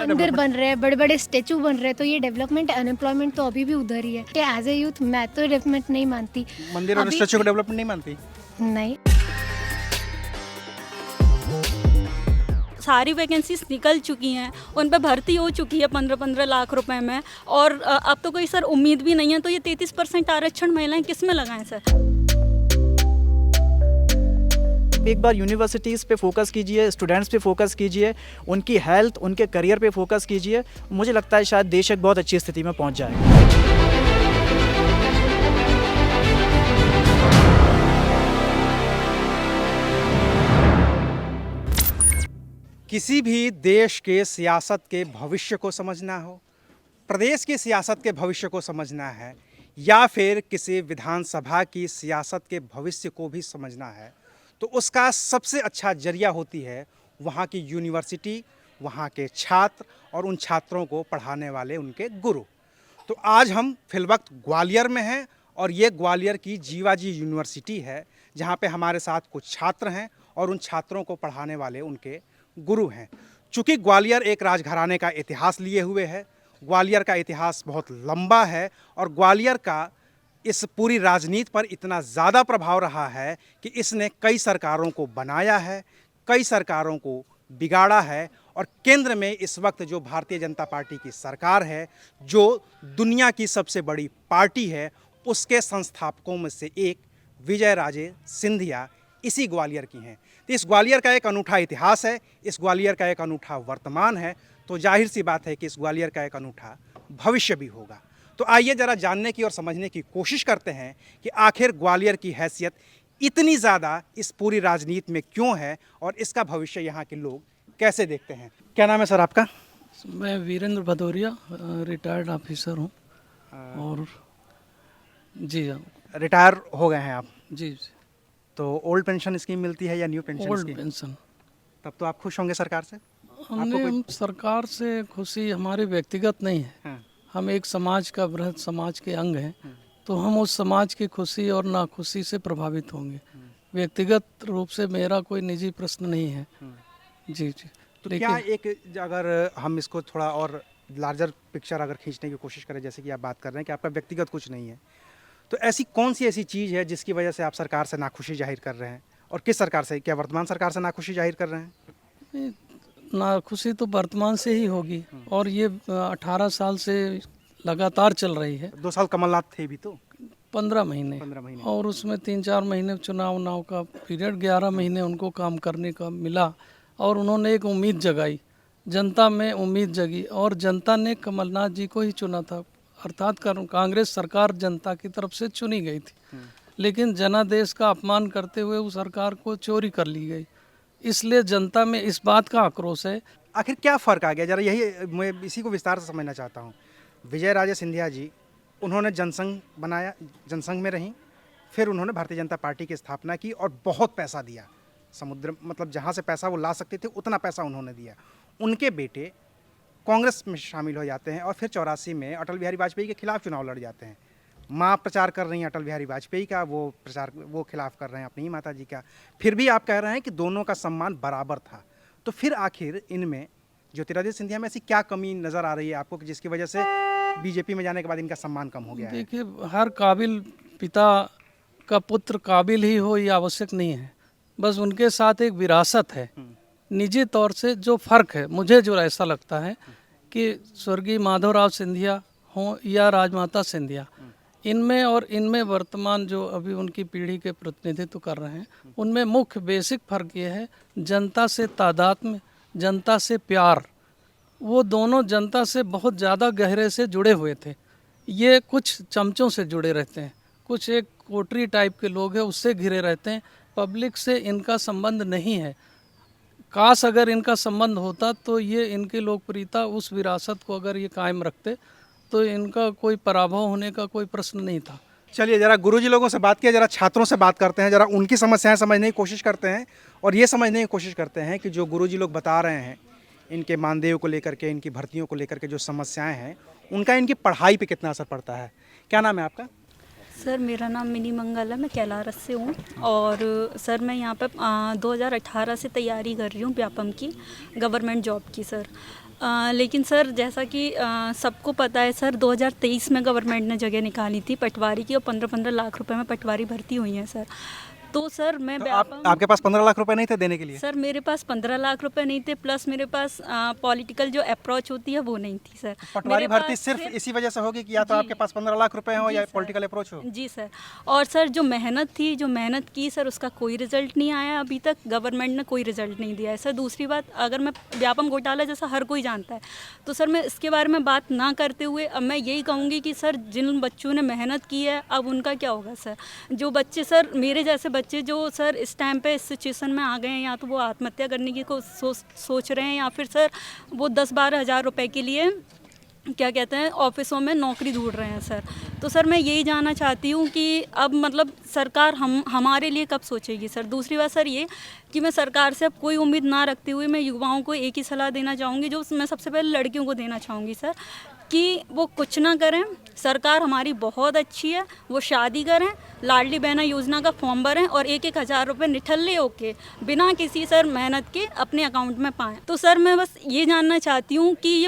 मंदिर बन रहे हैं, बड़े बड़े स्टेचू बन रहे हैं, तो ये डेवलपमेंट, अनएम्प्लॉयमेंट तो अभी भी उधर ही है। कि एज ए यूथ मैं तो डेवलपमेंट नहीं मानती। मंदिर और अभी- स्टेचू को डेवलपमेंट नहीं मानती? नहीं। सारी वैकेंसीज निकल चुकी हैं, उन पे भर्ती हो चुकी है 15-15 लाख रुपए में, और अब तो कोई सर उम्मीद भी नहीं है। तो ये 33% आरक्षण महिलाएं किस में लगाएं सर? एक बार यूनिवर्सिटीज़ पे फोकस कीजिए, स्टूडेंट्स पे फोकस कीजिए, उनकी हेल्थ, उनके करियर पे फोकस कीजिए। मुझे लगता है शायद देश एक बहुत अच्छी स्थिति में पहुंच जाएगा। किसी भी देश के सियासत के भविष्य को समझना हो, प्रदेश की सियासत के भविष्य को समझना है, या फिर किसी विधानसभा की सियासत के भविष्य को भी समझना है, तो उसका सबसे अच्छा जरिया होती है वहाँ की यूनिवर्सिटी, वहाँ के छात्र और उन छात्रों को पढ़ाने वाले उनके गुरु। तो आज हम फिलवक्त ग्वालियर में हैं और ये ग्वालियर की जीवाजी यूनिवर्सिटी है, जहाँ पे हमारे साथ कुछ छात्र हैं और उन छात्रों को पढ़ाने वाले उनके गुरु हैं। चूँकि ग्वालियर एक राजघराने का इतिहास लिए हुए है, ग्वालियर का इतिहास बहुत लंबा है और ग्वालियर का इस पूरी राजनीति पर इतना ज़्यादा प्रभाव रहा है कि इसने कई सरकारों को बनाया है, कई सरकारों को बिगाड़ा है, और केंद्र में इस वक्त जो भारतीय जनता पार्टी की सरकार है, जो दुनिया की सबसे बड़ी पार्टी है, उसके संस्थापकों में से एक विजय राजे सिंधिया इसी ग्वालियर की हैं। तो इस ग्वालियर का एक अनूठा इतिहास है, इस ग्वालियर का एक अनूठा वर्तमान है, तो जाहिर सी बात है कि इस ग्वालियर का एक अनूठा भविष्य भी होगा। तो आइए ज़रा जानने की और समझने की कोशिश करते हैं कि आखिर ग्वालियर की हैसियत इतनी ज़्यादा इस पूरी राजनीति में क्यों है और इसका भविष्य यहाँ के लोग कैसे देखते हैं। क्या नाम है सर आपका? मैं वीरेंद्र भदौरिया, रिटायर्ड ऑफिसर हूँ। और जी हाँ, रिटायर हो गए हैं आप, जी तो ओल्ड पेंशन स्कीम मिलती है या new pension old scheme? Pension. तब तो आप खुश होंगे सरकार से? हम सरकार से खुशी हमारी व्यक्तिगत नहीं है। हाँ। हम एक समाज का, बृहद समाज के अंग हैं, तो हम उस समाज की खुशी और नाखुशी से प्रभावित होंगे। व्यक्तिगत रूप से मेरा कोई निजी प्रश्न नहीं है। जी जी। तो क्या एक, अगर हम इसको थोड़ा और लार्जर पिक्चर अगर खींचने की कोशिश करें, जैसे कि आप बात कर रहे हैं कि आपका व्यक्तिगत कुछ नहीं है, तो ऐसी कौन सी ऐसी चीज़ है जिसकी वजह से आप सरकार से नाखुशी जाहिर कर रहे हैं, और किस सरकार से? क्या वर्तमान सरकार से नाखुशी जाहिर कर रहे हैं? नाखुशी तो वर्तमान से ही होगी, और ये 18 साल से लगातार चल रही है। 2 साल कमलनाथ थे भी तो, 15 महीने, 15 महीने, और उसमें 3-4 महीने चुनाव का पीरियड, 11 महीने उनको काम करने का मिला, और उन्होंने एक उम्मीद जगाई, जनता में उम्मीद जगी, और जनता ने कमलनाथ जी को ही चुना था। अर्थात कांग्रेस सरकार जनता की तरफ से चुनी गई थी, लेकिन जनादेश का अपमान करते हुए उस सरकार को चोरी कर ली गई। इसलिए जनता में इस बात का आक्रोश है। आखिर क्या फ़र्क आ गया? जरा यही मैं इसी को विस्तार से समझना चाहता हूँ। विजय राजे सिंधिया जी, उन्होंने जनसंघ बनाया, जनसंघ में रहीं, फिर उन्होंने भारतीय जनता पार्टी की स्थापना की और बहुत पैसा दिया, समुद्र मतलब जहाँ से पैसा वो ला सकते थे उतना पैसा उन्होंने दिया। उनके बेटे कांग्रेस में शामिल हो जाते हैं और फिर 84 में अटल बिहारी वाजपेयी के खिलाफ चुनाव लड़ जाते हैं। माँ प्रचार कर रही हैं अटल बिहारी वाजपेयी का, वो खिलाफ कर रहे हैं अपनी ही माता जी का। फिर भी आप कह रहे हैं कि दोनों का सम्मान बराबर था। तो फिर आखिर इनमें ज्योतिरादित्य सिंधिया में ऐसी क्या कमी नज़र आ रही है आपको कि जिसकी वजह से बीजेपी में जाने के बाद इनका सम्मान कम हो गया है? देखिए, हर काबिल पिता का पुत्र काबिल ही हो ये आवश्यक नहीं है, बस उनके साथ एक विरासत है। निजी तौर से जो फ़र्क है, मुझे जो ऐसा लगता है कि स्वर्गीय माधवराव सिंधिया हों या राजमाता सिंधिया, इनमें और इनमें वर्तमान जो अभी उनकी पीढ़ी के प्रतिनिधित्व कर रहे हैं, उनमें मुख्य बेसिक फ़र्क ये है, जनता से तादात्म्य, जनता से प्यार। वो दोनों जनता से बहुत ज़्यादा गहरे से जुड़े हुए थे। ये कुछ चमचों से जुड़े रहते हैं, कुछ एक कोटरी टाइप के लोग हैं उससे घिरे रहते हैं। पब्लिक से इनका संबंध नहीं है। काश अगर इनका संबंध होता तो ये इनकी लोकप्रियता, उस विरासत को अगर ये कायम रखते तो इनका कोई पराभव होने का कोई प्रश्न नहीं था। चलिए जरा गुरुजी लोगों से बात किया, जरा छात्रों से बात करते हैं, जरा उनकी समस्याएं समझने की कोशिश करते हैं और ये समझने की कोशिश करते हैं कि जो गुरुजी लोग बता रहे हैं इनके मानदेय को लेकर के, इनकी भर्तियों को लेकर के जो समस्याएं हैं, उनका इनकी पढ़ाई पे कितना असर पड़ता है। क्या नाम है आपका? सर मेरा नाम मिनी मंगल है, मैं कैलारस से हूँ। और सर मैं यहाँ पे 2018 से तैयारी कर रही हूँ व्यापम की, गवर्नमेंट जॉब की। सर लेकिन सर जैसा कि सबको पता है सर 2023 में गवर्नमेंट ने जगह निकाली थी पटवारी की और 15-15 लाख रुपए में पटवारी भर्ती हुई हैं सर। तो सर मैं तो व्यापम आपके पास 15 लाख रुपए नहीं थे देने के लिए? सर मेरे पास 15 लाख रुपए नहीं थे, प्लस मेरे पास पॉलिटिकल जो अप्रोच होती है वो नहीं थी सर। पटवारी मेरे भर्ती पास सिर्फ इसी वजह से होगी कि या तो जी। आपके पास 15 लाख रुपए हो जी या सर। पॉलिटिकल अप्रोच हो? जी सर। और सर जो मेहनत थी, जो मेहनत की सर, उसका कोई रिजल्ट नहीं आया अभी तक, गवर्नमेंट ने कोई रिजल्ट नहीं दिया है सर। दूसरी बात, अगर मैं व्यापम घोटाला जैसा हर कोई जानता है, तो सर मैं इसके बारे में बात ना करते हुए अब मैं यही कहूँगी कि सर जिन बच्चों ने मेहनत की है अब उनका क्या होगा सर। जो बच्चे सर, मेरे जैसे बच्चे जो सर इस टाइम पे इस सिचुएशन में आ गए हैं, या तो वो आत्महत्या करने की को सोच रहे हैं, या फिर सर वो 10-12 हज़ार रुपए के लिए क्या कहते हैं ऑफिसों में नौकरी ढूंढ रहे हैं सर। तो सर मैं यही जानना चाहती हूँ कि अब मतलब सरकार हमारे लिए कब सोचेगी सर। दूसरी बात सर ये कि मैं सरकार से अब कोई उम्मीद ना रखते हुए मैं युवाओं को एक ही सलाह देना चाहूँगी, जो मैं सबसे पहले लड़कियों को देना चाहूँगी सर, कि वो कुछ ना करें। सरकार हमारी बहुत अच्छी है, वो शादी करें, लाडली बहना योजना का फॉर्म भरें और 1-1 हज़ार रुपये निठल्ले होके बिना किसी सर मेहनत के अपने अकाउंट में पाएँ। तो सर मैं बस ये जानना चाहती हूँ कि ये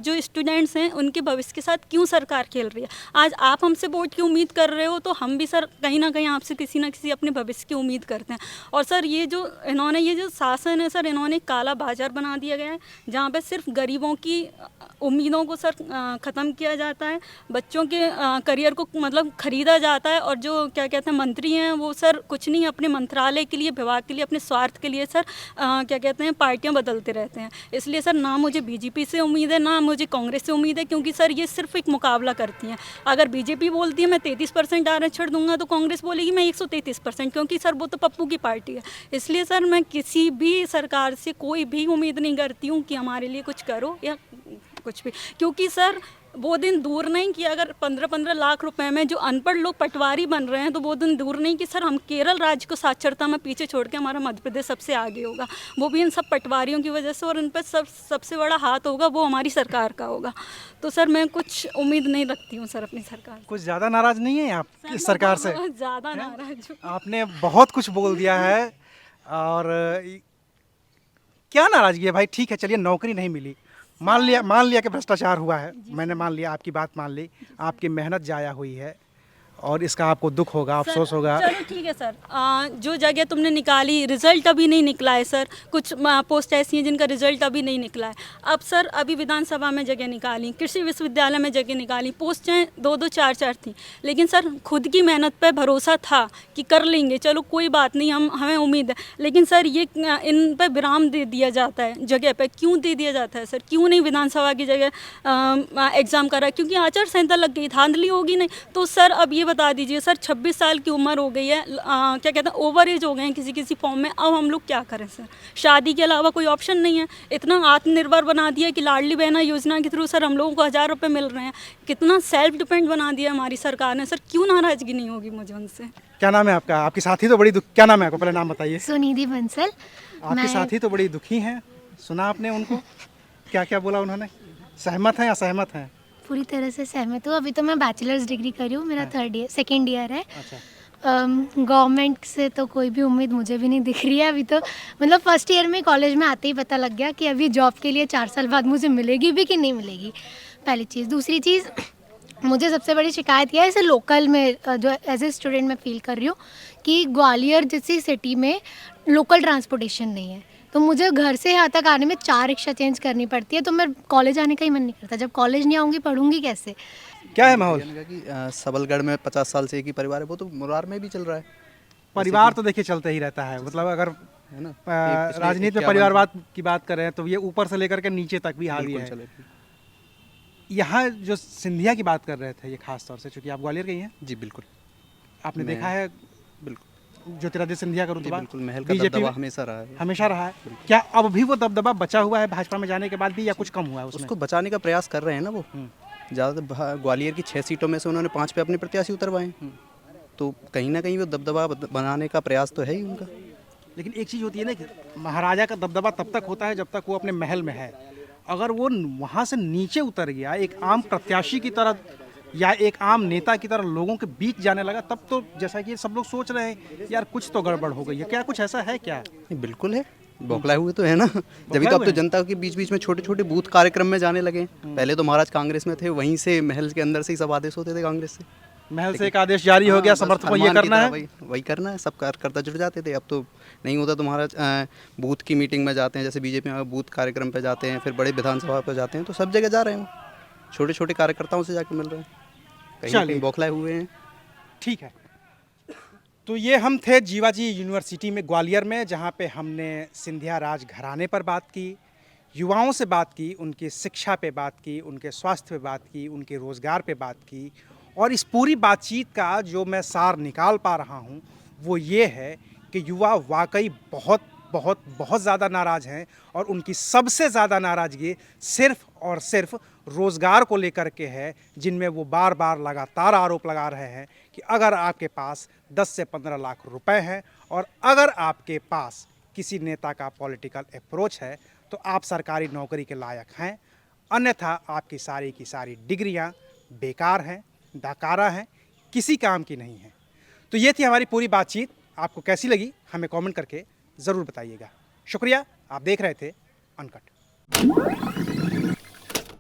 जो स्टूडेंट्स हैं उनके भविष्य के साथ क्यों सरकार खेल रही है। आज आप हमसे वोट की उम्मीद कर रहे हो, तो हम भी सर कहीं ना कहीं आपसे किसी ना किसी अपने भविष्य की उम्मीद करते हैं। और सर ये जो इन्होंने, ये जो शासन है सर, इन्होंने काला बाजार बना दिया गया है, जहाँ पे सिर्फ गरीबों की उम्मीदों को सर ख़त्म किया जाता है, बच्चों के करियर को मतलब ख़रीदा जाता है। और जो क्या कहते हैं मंत्री हैं वो सर कुछ नहीं, अपने मंत्रालय के लिए, विभाग के लिए, अपने स्वार्थ के लिए सर क्या कहते हैं पार्टियां बदलते रहते हैं। इसलिए सर ना मुझे बीजेपी से उम्मीद है, ना मुझे कांग्रेस से उम्मीद है, क्योंकि सर ये सिर्फ एक मुकाबला करती हैं। अगर बीजेपी बोलती है मैं 33% आरक्षण दूंगा, तो कांग्रेस बोलेगी मैं 133%, क्योंकि सर वो तो पप्पू की पार्टी है। इसलिए सर मैं किसी भी सरकार से कोई भी उम्मीद नहीं करती हूँ कि हमारे लिए कुछ करो या कुछ भी, क्योंकि सर वो दिन दूर नहीं कि अगर 15-15 लाख रुपए में जो अनपढ़ लोग पटवारी बन रहे हैं, तो वो दिन दूर नहीं कि सर हम केरल राज्य को साक्षरता में पीछे छोड़ के हमारा मध्य प्रदेश सबसे आगे होगा, वो भी इन सब पटवारियों की वजह से। और इन पर सबसे बड़ा हाथ होगा वो हमारी सरकार का होगा। तो सर मैं कुछ उम्मीद नहीं रखती हूँ सर अपनी सरकार से। कुछ ज़्यादा नाराज़ नहीं है आप इस सरकार से? बहुत ज़्यादा नाराज हूँ। आपने बहुत कुछ बोल दिया है। और क्या नाराज़गी है भाई? ठीक है, चलिए नौकरी नहीं मिली, मान लिया कि भ्रष्टाचार हुआ है, मैंने मान लिया, आपकी बात मान ली, आपकी मेहनत जाया हुई है और इसका आपको दुख होगा, अफसोस होगा। चलो ठीक है सर, जो जगह तुमने निकाली, रिजल्ट अभी नहीं निकला है सर। कुछ पोस्ट ऐसी हैं जिनका रिजल्ट अभी नहीं निकला है। अब सर अभी विधानसभा में जगह निकाली, कृषि विश्वविद्यालय में जगह निकाली, पोस्टें 2-2 4-4 थी, लेकिन सर खुद की मेहनत पे भरोसा था कि कर लेंगे, चलो कोई बात नहीं, हमें उम्मीद है। लेकिन सर ये इन पर विराम दे दिया जाता है जगह पे। क्यों दे दिया जाता है सर? क्यों नहीं विधानसभा की जगह एग्ज़ाम करा? क्योंकि आचार संहिता लग गई, धांधली होगी नहीं। तो सर अब ये बता दीजिए सर, 26 साल की उम्र हो गई है, क्या कहते हैं ओवर एज हो गए हैं किसी फॉर्म में, अब हम लोग क्या करें सर? शादी के अलावा कोई ऑप्शन नहीं है। इतना आत्मनिर्भर बना दिया कि लाडली बहना योजना के थ्रू सर हम लोगों को 1000 रुपये मिल रहे हैं। कितना सेल्फ डिपेंड बना दिया हमारी सरकार ने सर। क्यों नाराजगी नहीं होगी मुझे उनसे? क्या नाम है आपका? आपकी साथी तो बड़ी क्या नाम है आपका? पहले नाम बताइए। सुनिधि बंसल। आपकी साथी तो बड़ी दुखी हैं, सुना आपने उनको? क्या क्या बोला उन्होंने? सहमत हैं या असहमत हैं? पूरी तरह से सहमत हूँ। अभी तो मैं बैचलर्स डिग्री कर रही हूँ, मेरा सेकेंड ईयर है। अच्छा। गवर्नमेंट से तो कोई भी उम्मीद मुझे भी नहीं दिख रही है अभी तो। मतलब फर्स्ट ईयर में कॉलेज में आते ही पता लग गया कि अभी जॉब के लिए 4 साल बाद मुझे मिलेगी भी कि नहीं मिलेगी, पहली चीज़। दूसरी चीज़, मुझे सबसे बड़ी शिकायत यह है, इसे लोकल में जो एज ए स्टूडेंट मैं फील कर रही हूँ कि ग्वालियर जैसी सिटी में लोकल ट्रांसपोर्टेशन नहीं है। तो मुझे घर से यहाँ तक आने में 4 रिक्शा चेंज करनी पड़ती है, तो मैं कॉलेज आने का ही मन नहीं करता। जब कॉलेज नहीं आऊँगी पढ़ूंगी कैसे? क्या है माहौल? कि सबलगढ़ में 50 साल से एक ही परिवार है, वो तो मुरार में भी चल रहा है। परिवार तो देखिए चलते ही रहता है, मतलब अगर है ना, राजनीति में परिवारवाद की बात करें तो ये ऊपर से लेकर के नीचे तक भी हावी है। यहाँ जो सिंधिया की बात कर रहे थे, ये खास तौर से, चूंकि आप ग्वालियर गई हैं। जी बिल्कुल, आपने देखा है बिल्कुल ज्योतिरादित्य सिंधिया का रुतबा? बिल्कुल, महल का दबदबा हमेशा रहा है। हमेशा रहा है। क्या अब भी वो दबदबा बचा हुआ है भाजपा में जाने के बाद भी, या कुछ कम हुआ है उसमें? उसको बचाने का प्रयास कर रहे हैं ना वो। ज़्यादातर ग्वालियर की 6 सीटों में से उन्होंने 5 पे अपने प्रत्याशी उतरवाए, तो कहीं ना कहीं वो दबदबा बनाने का प्रयास तो है ही उनका। लेकिन एक चीज़ होती है ना कि महाराजा का दबदबा तब तक होता है जब तक वो अपने महल में है। अगर वो वहाँ से नीचे उतर गया, एक आम प्रत्याशी की तरह या एक आम नेता की तरह लोगों के बीच जाने लगा, तब तो जैसा कि सब लोग सोच रहे हैं यार कुछ तो गड़बड़ हो गई है। क्या कुछ ऐसा है क्या? बिल्कुल है, बौखलाए हुए तो है ना, जब तो अब तो जनता के बीच बीच में छोटे छोटे बूथ कार्यक्रम में जाने लगे हैं। पहले तो महाराज कांग्रेस में थे, वहीं से महल के अंदर से ही सब आदेश होते थे कांग्रेस से। महल से एक आदेश जारी हो गया, हाँ, बस समर्थकों ये फरमान की करना तरह है। वही करना है, सब कार्यकर्ता जुट जाते थे। अब तो नहीं होता। तो महाराज बूथ की मीटिंग में जाते हैं, जैसे बीजेपी में बूथ कार्यक्रम पे जाते हैं, फिर बड़े विधानसभा पे जाते हैं, तो सब जगह जा रहे हैं। छोटे छोटे कार्यकर्ताओं से जाके मिल रहे हैं, कहीं ना कहीं बौखलाए हुए हैं। ठीक है, तो ये हम थे जीवाजी यूनिवर्सिटी में ग्वालियर में, जहाँ पे हमने सिंधिया राज घराने पर बात की, युवाओं से बात की, उनकी शिक्षा पे बात की, उनके स्वास्थ्य पे बात की, उनके रोज़गार पे बात की। और इस पूरी बातचीत का जो मैं सार निकाल पा रहा हूँ वो ये है कि युवा वाकई बहुत बहुत बहुत ज़्यादा नाराज़ हैं, और उनकी सबसे ज़्यादा नाराज़गी सिर्फ़ और सिर्फ रोज़गार को लेकर के है, जिनमें वो बार बार लगातार आरोप लगा रहे हैं कि अगर आपके पास 10 से 15 लाख रुपए हैं और अगर आपके पास किसी नेता का पॉलिटिकल अप्रोच है तो आप सरकारी नौकरी के लायक हैं, अन्यथा आपकी सारी की सारी डिग्रियां बेकार हैं, दाकारा हैं, किसी काम की नहीं हैं। तो ये थी हमारी पूरी बातचीत। आपको कैसी लगी हमें कमेंट करके ज़रूर बताइएगा। शुक्रिया, आप देख रहे थे अनकट।